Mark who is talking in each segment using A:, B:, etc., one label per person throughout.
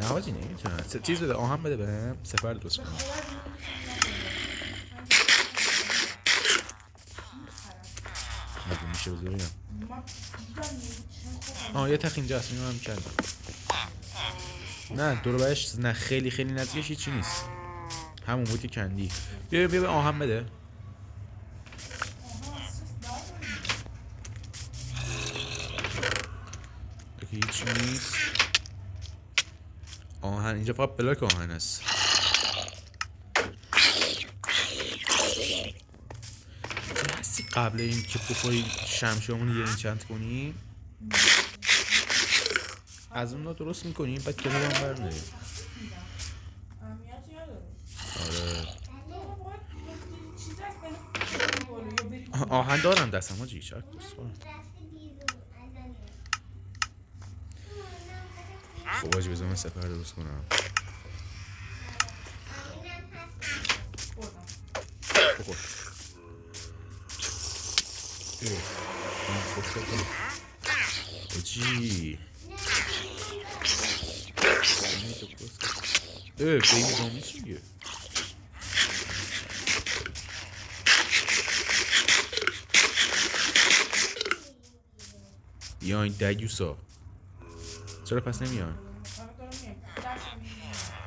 A: نه حاجی نمیتونم چیز بده آهن بده بهم سپر درست کنم. مگه میشه بذاریم یه تخ اینجا هست اینو هم کردم. نه دور برش نه خیلی خیلی نزدیکش هیچی نیست. همون بود که کندی. بیا به آهن بده. هیچ نیست. آهن اینجا فقط بلاک آهن است. هستی قبل این که بخوری شمشیرمون یه انچنت کنی از اون درست میکنی بعد که هم برده. آره آهن دارم دستم ها جی چک خب آجی بذار من سپر درست کنم. بخور آجی بیبی زامبی چیه؟ بیاین دگیوسا چرا پس نمیان؟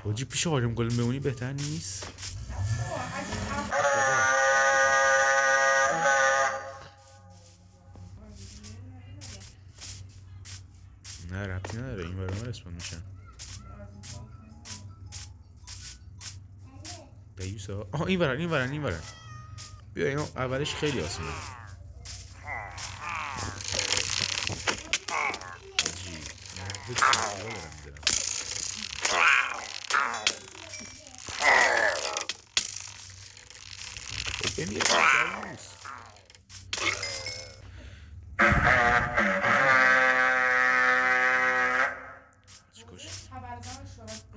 A: آجی پیش آرم گلم بمونی بهتر نیست؟ نه ربطی نداره این برای ما رسپان میشن. دگیوسا این ورن بیا اینو اولش خیلی آسونه.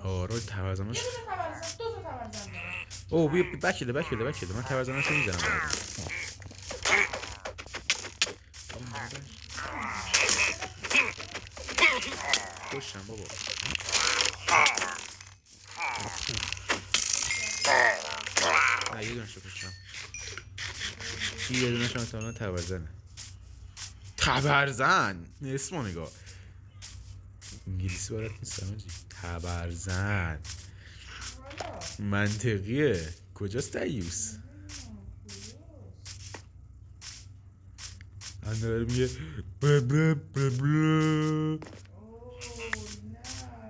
A: آره تبرزنش اوه بیا بکیده من تبرزنش رو میزنم. خوشم بابا نه یه دونش رو کشم. یه دونش هم اتمالا تبرزن اسمو نگاه انگلیسی بارد نیستم جی. تبرزن منطقیه. کجاست دیوس؟ انداره میگه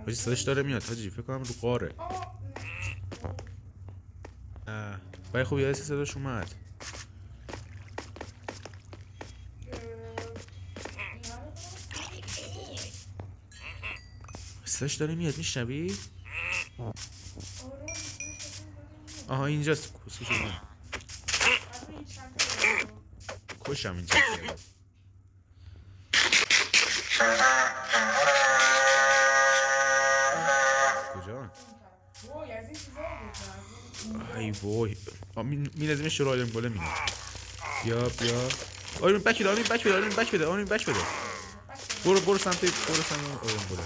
A: حاجی صداش داره میاد حاجی فکر کنم رو قاره. ولی خوب یه صداش اومد. صداش داره میاد میشنوی؟ آها اینجاست کسکش من کشم اینجا کجا؟ ای وای میلازمش رو آدم گله میگه بیا آرین بک بده برو سمت آدم گله.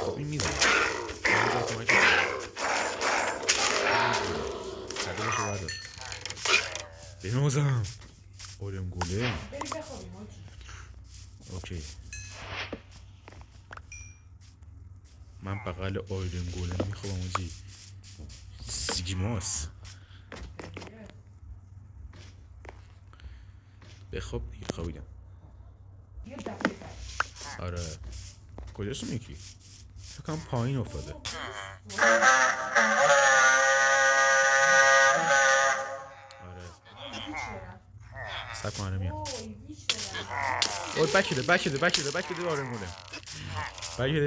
A: خب این میزنه صدرشو بردار بنازم آدم گله. اوکی من بغل آدم گله میخوام آجی سیگماس بخواب دیگه خوابیدم. آره کجاست اون یکی؟ فکرم پایین افتاده. آره سب کنه میام. اوه بک بده آرم گولم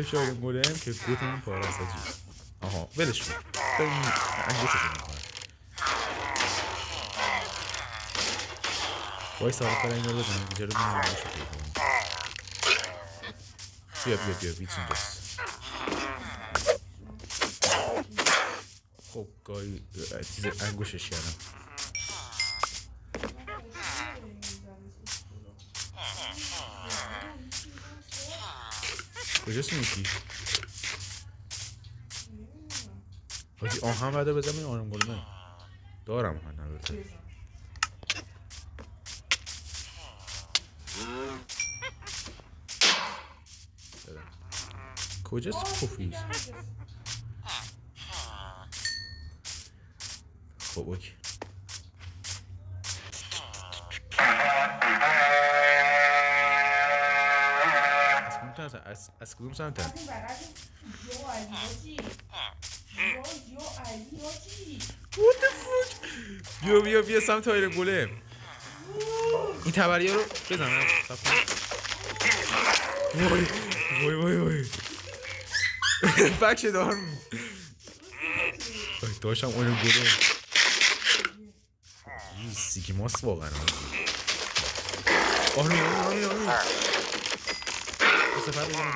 A: پیشه آرم گولم که گوتمون پاره است آجی. آها ولش کن ببین انگوششو میکنه. وای سالا کار این رو بزنم دیگه رو بینیم رو شکل کنم. بیا بیچ اینجاست. خب گاهی چیز انگوشش کردم. کجاست میکی؟ حاجی آهن بعد بزنم این آرم گلمه دارم آهن البته. کجاست پوفیز؟ خب اوکی. از کدوم سمت هست؟ What the fuck؟ بیا سمت آیرن گولم. این تبریه رو بزنم. وای بک دارم. داشتم آیرن گولم. این سیگماست واقعا. آره سفر بزنم.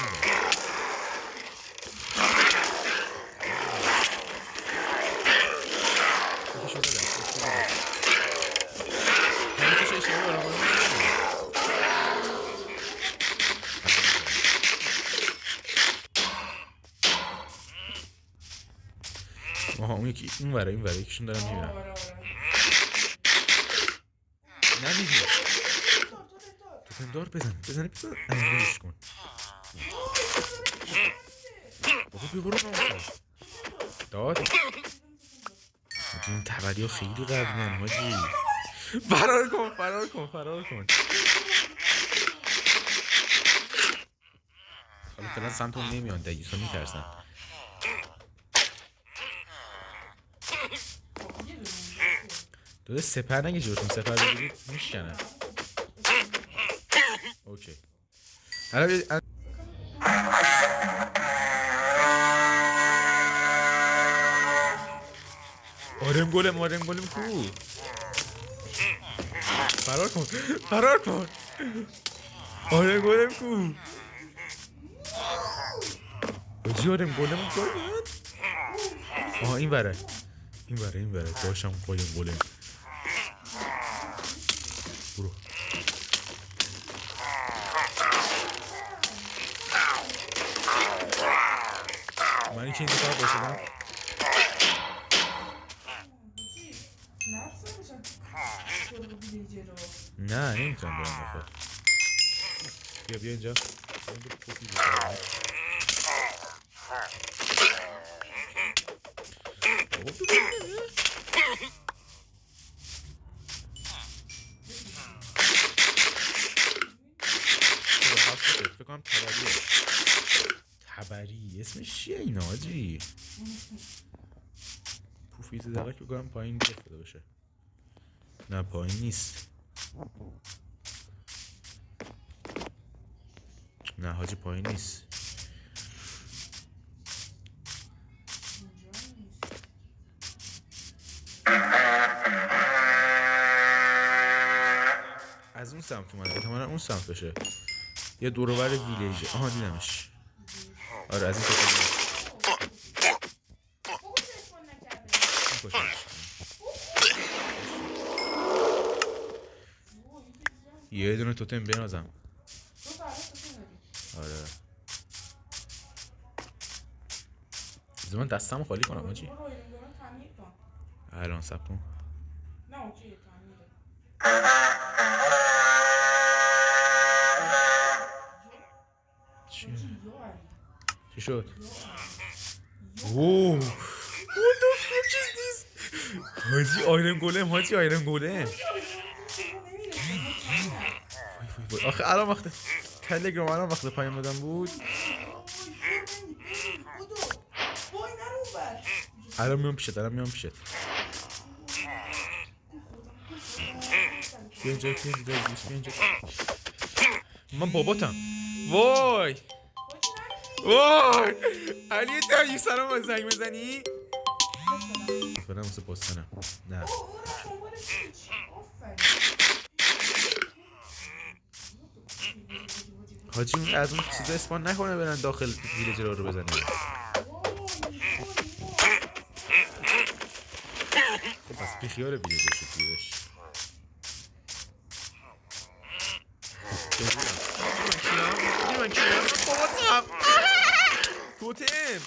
A: آها اون یکی این وره یکیشون دارم میبینم. نمیدی توتم دار بزن انگوش کن. بابا بیا برو ناموسا داد. این تبری ها خیلی قوی هم حاجی. فرار کن. حالا فعلا سمت اون نمیان دگیس ها میترسن. داده سپر نگه جورتون سپر بگیرید میشکنن. اوکی حالا بیدید آرم گولم کو. فرار کن. آرم گولم کو. بجی آرم گولم کو. آها این بره داشتم گولم. برو. من که این دفعه باشدم نه نمیتونم برم بخور. بیا اینجا فکر کنم تبری اسمش چیه این آجی؟ پوفیز دقیق که کنم پایین بفته باشه. نه پایین نیست. نه حاجی پایین نیست. از اون سمت اومده احتمالا اون سمت بشه. یه دورور ویلیجه. آها دیدمش. آره از این کتاب یه دونه توتم بنازم. آره زمان دستم خالی کنم آجی. الان سب کن. چی شد؟ اوه What the fuck is this؟ حاجی آیرن گولم. آخه الان وقت تلگرام وقت پیام دادم بود. الان میام پیشت. بیا اینجا من باباتم. وای علی تا سلام با زنگ بزنی؟ برم واسه پاستنم. نه حاجی از اون چیزا اسپان نکنه برن داخل ویلیج رو بزنن. خب پس بیخیار ویلیج شد دیدش. من کیام باباتم. توتم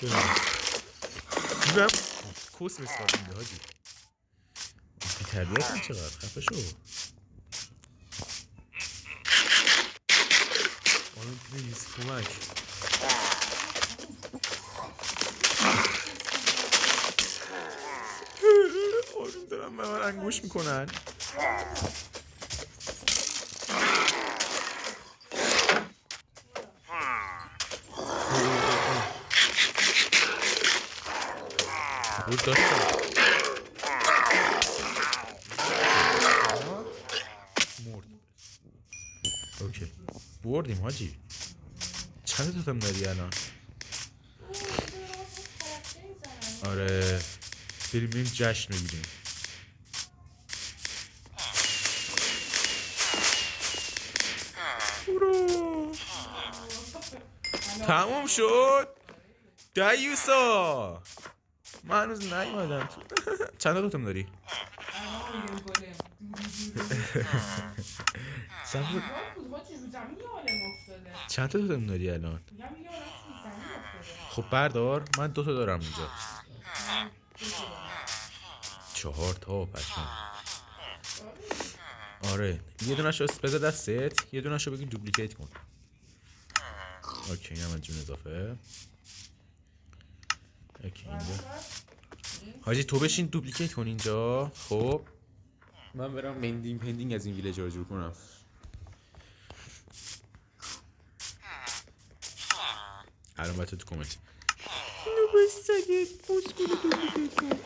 A: دیدم کوس مسخار میده حاجی. بی تربیتم چقدر خفه شو. آرون پلیز کمک. آرون دارم به من انگوش میکنن. بود داشتم مرد. اوکی بردیم حاجی. چند توتم داری الان؟ آره بریم جشن بگیریم. برو تموم شد دیوسا. من هنوز نیومدم تو. چند توتم داری؟ چند تا توتم داری الان؟ خب بردار. من 2 تا دارم اینجا. 4 تا پشم. آره یه دونه شو بذار دستت، یه دونه شو بگی دوپلیکیت کن. اوکی اینم جون اضافه. اوکی اینجا حاجی تو بشین دوپلیکیت کن اینجا. خب من برم پندینگ از این ویلجر جور کنم. الان باید تو کامنت نوبستگت بوسکولو دوپلیکیت کن.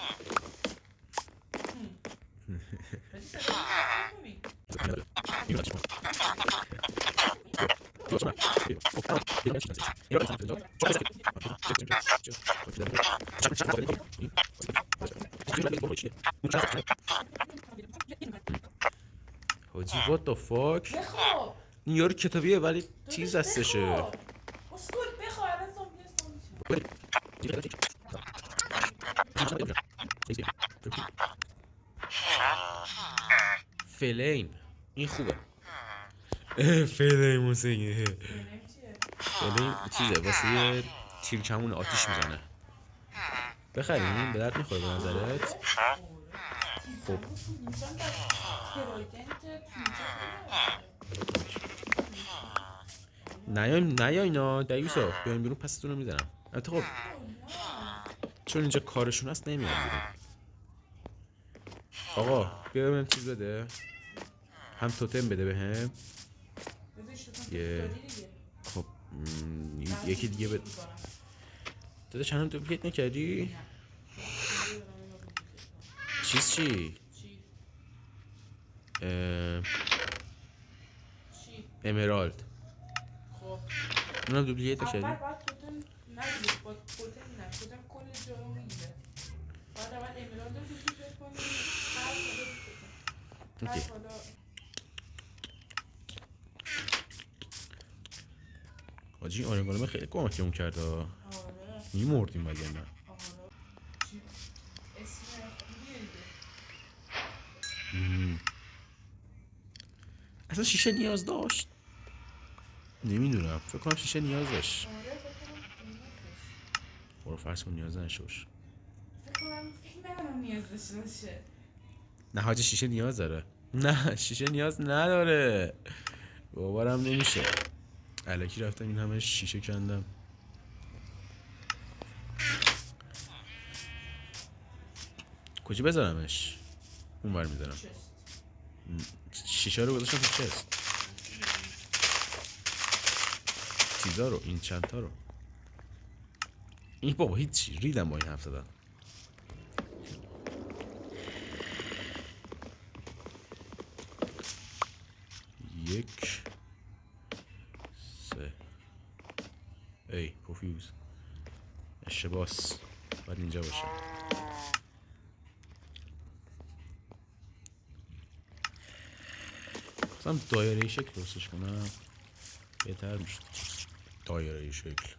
A: حاجی what the fuck. این یارو کتابیه ولی چیز هستشه.
B: اسکول بخوا الان
A: فلیم این خوبه. فلیم موسیقی. فلیم چیزه واسه یه تیر کمون آتیش میزنه. بخریم به درد میخوره به نظرت؟ خب نه اینا دیوسا بیاین بیرون پستون رو میزنم. البته خب چون اینجا کارشون هست نمیان بیرون. آقا بیا بهم چیز بده. هم توتم بده بهم. یه خب یکی دیگه بده. داده چند دوپلیکیت نکردی؟ چیز چی؟ امرالد.
B: خب
A: اونم دوپلیکیت نکردی؟
B: اول باید توتم نگیره. با توتم نه توتم کل جا رو میگیره. بعد اول امرالد رو دوپلیکیت کنی. بعد حالا
A: حاجی آرنگالمه خیلی کمکمون کرده.
B: آره
A: میمردیم مگه نه؟
B: آره اسم خوبیه دیگه.
A: اصلا شیشه نیاز داشت؟ نمیدونم فکر کنم شیشه نیاز داشت.
B: آره فکر کنم نیاز داشت.
A: برو فرض کن نیاز نشوش.
B: فکر نکنم نیاز داشته باشه.
A: نه حاجی شیشه نیاز داره. نه شیشه نیاز نداره. باورم نمیشه. الکی رفتم این همه شیشه کندم. کجا بذارمش؟ اون بر میذارم. شیشه رو گذاشتم تو چست. چیزا رو این چند تا رو. این بابا هیچی ریدم با این حرف زدن. یک سه ای پوفیوز اشتباس باید اینجا باشه. مثلا دایره ای شکل درستش کنم بهتر میشد. دایره ای شکل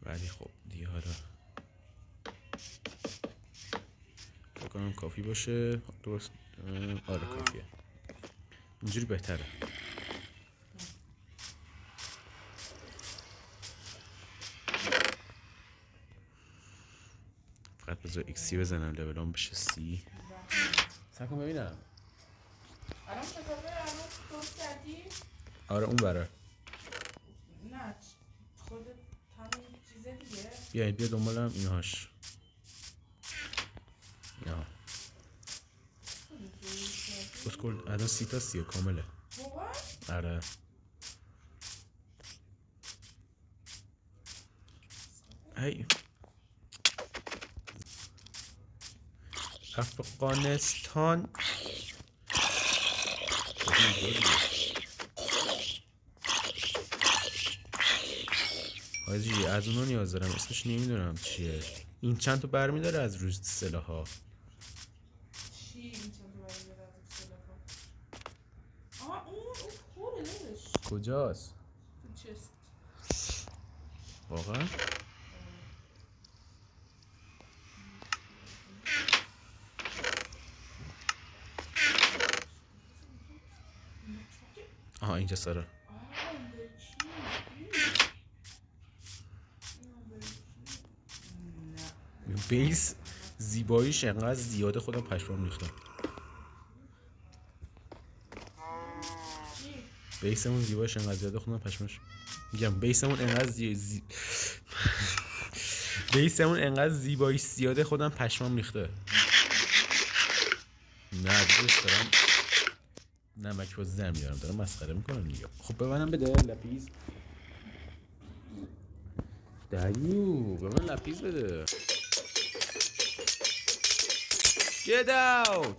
A: ولی خب دیگه حالا فکر کنم کافی باشه. درست آره کافیه. اینجوری بهتره. فقط بذار ایکسی بزنم لولام بشه سی. سعی کن ببینم.
B: الان کتابه الان درست کردی؟
A: آره اون برا.
B: نه خودت همین چیزه دیگه.
A: بیا دنبالم اینهاش. یا اسکول الان 30 تا 30 کامله.
B: واقعا؟
A: آره هی افغانستان حاجی از اونو نیاز دارم، اسمش نمیدونم چیه. این چند تا برمیداره از روز سلاح‌ها.
B: چی این چند تا برمیداره از روز سلاح‌ها؟ آها اون پره نوش
A: کجاست؟
B: تو چست.
A: واقعا؟ آها اینجا سارا. بیس زیباییش انقدر زیاده خودم پشمام ریختم. بیسمون زیباییش انقدر زیاده خودم پشماش میگم. بیسمون انقدر زیباییش زیاده خودم پشمام ریخته. نه دوست دارم نمک با زن میارم دارم مسخره میکنم دیگه. خب به منم بده لپیز. دایو به من لپیز بده. Get out!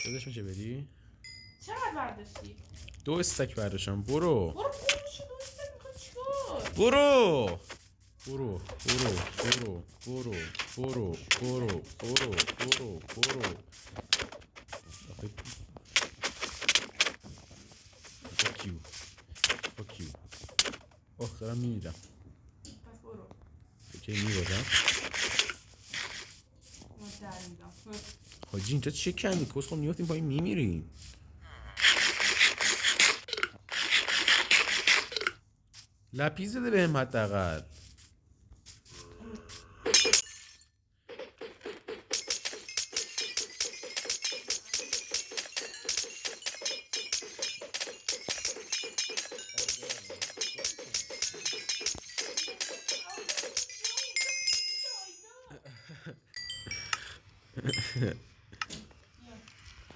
A: داداش میشه بدی؟
B: چقدر برداشتی؟
A: 2 استک برداشتم. برو
B: برو پولشو دوست میخواد چیکار؟
A: برو برو برو برو برو برو برو برو برو برو. Fuck you. Fuck you. اوه دارم میمیرم.
B: پس برو.
A: اوکی میبادم.
B: ما در میدم.
A: حاجی اینجا چه کندی؟ کس خب میفتیم پایین میمیریم. لپیز بده بهم حداقل.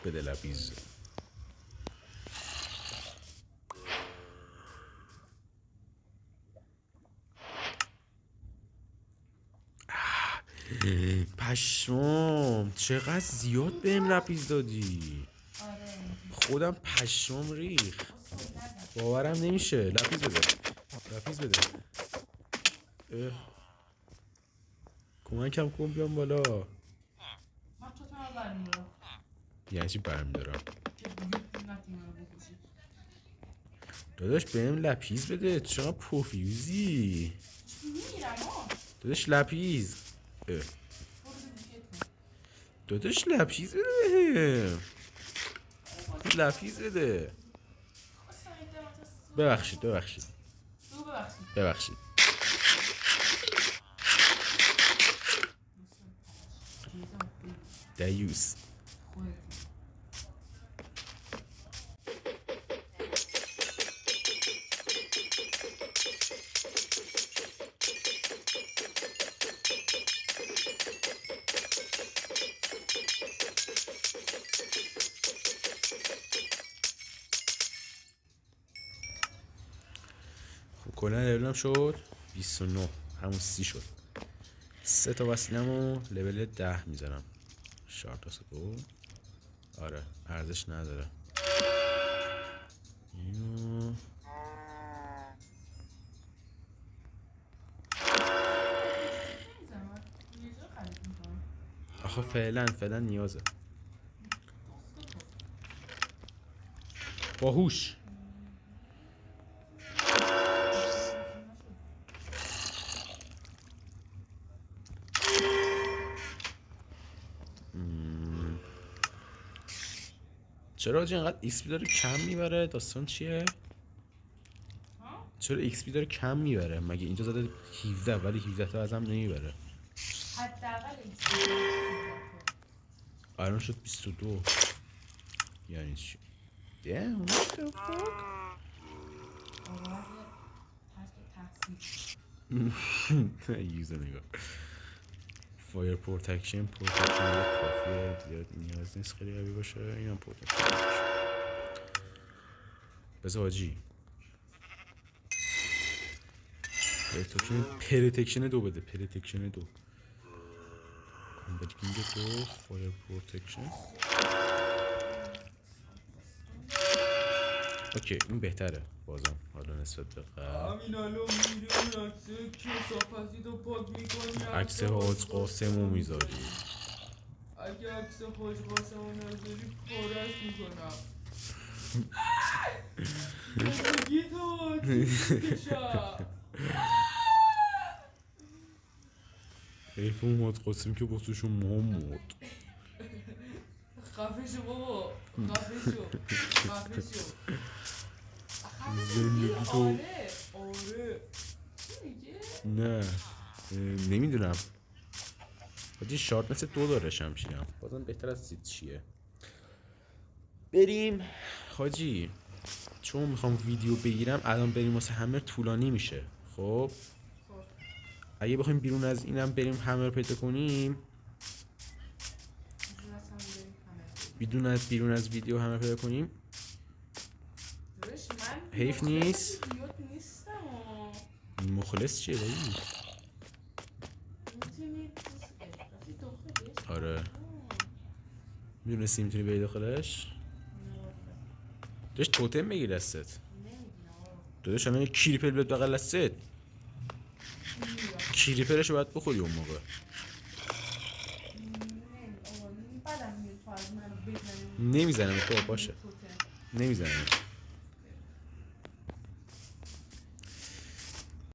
A: بده لپیز. پشمام چقدر زیاد بهم لپیز دادی. خودم پشمام ریخ. باورم نمیشه. لپیز بده. لپیز بده. کمکم کن بیام بالا.
B: من تو تا برمیدارم.
A: یعنی چی برمیدارم؟
B: که دیگه نتیم رو بکشی.
A: داداش بهم لپیز بده. تو چقدر پوفیوزی.
B: میرم ها.
A: داداش لپیز.
B: برو
A: داداش لپیز بده بهم. لپیز بده. ببخشید ببخشید ببخشید. دیوس. خب کلا لولم شد 29 همون 30 شد. 3 تا وسیله‌مو لول 10 میذارم. شارت سکو. آره ارزش نداره. اینو آخه فعلا نیازه. باهوش. چرا آجی اینقدر ایکس پی داره کم میبره؟ داستان چیه؟
B: ها؟
A: چرا ایکس پی داره کم میبره؟ مگه اینجا زده 17 ولی 17 تا ازم نمیبره.
B: حداقل ایکس
A: الان شد 22. یعنی چی؟ Damn, what the fuck?
B: آواز ترک تحصیل
A: یوزر نگاه فایر پروتکشن کافیه زیاد نیاز نیست خیلی قوی باشه. اینم پروتکشن بذار حاجی پرتکشن 2 بده. پرتکشن 2 کامبتینگ 2 فایر پروتکشن. اوکی این بهتره بازم حالا نسبت به قبل.
B: همین الان میره اون عکسه کثافتی رو پاک میکنی.
A: عکس حاج قاسم رو میذاری.
B: اگه عکس حاج قاسم رو نذاری پارت میکنم. بگی تو کشم.
A: حیف اون حاج قاسم که بخصوشون مهم مرد.
B: خفه شو بابا. خفه شو. خفه شو.
A: زندگی تو
B: آره چی میگه؟
A: نه نمیدونم حاجی شارپنس 2 داره شمشیرم بازم بهتر از سیت چیه. بریم حاجی چون میخوام ویدیو بگیرم الان بریم واسه همر طولانی میشه. خب اگه بخوایم بیرون از اینم بریم همر پیدا کنیم بیرون از ویدیو همر پیدا کنیم حیف نیست. مخلص چیه بایی؟ آره میدونستی میتونی بری داخلش؟ داشت توتم بگیر دستت. داداش الان یک کریپر بیاد بغل دستت کریپرشو باید بخوری اون موقع. نمیزنم تو باشه نمیزنم.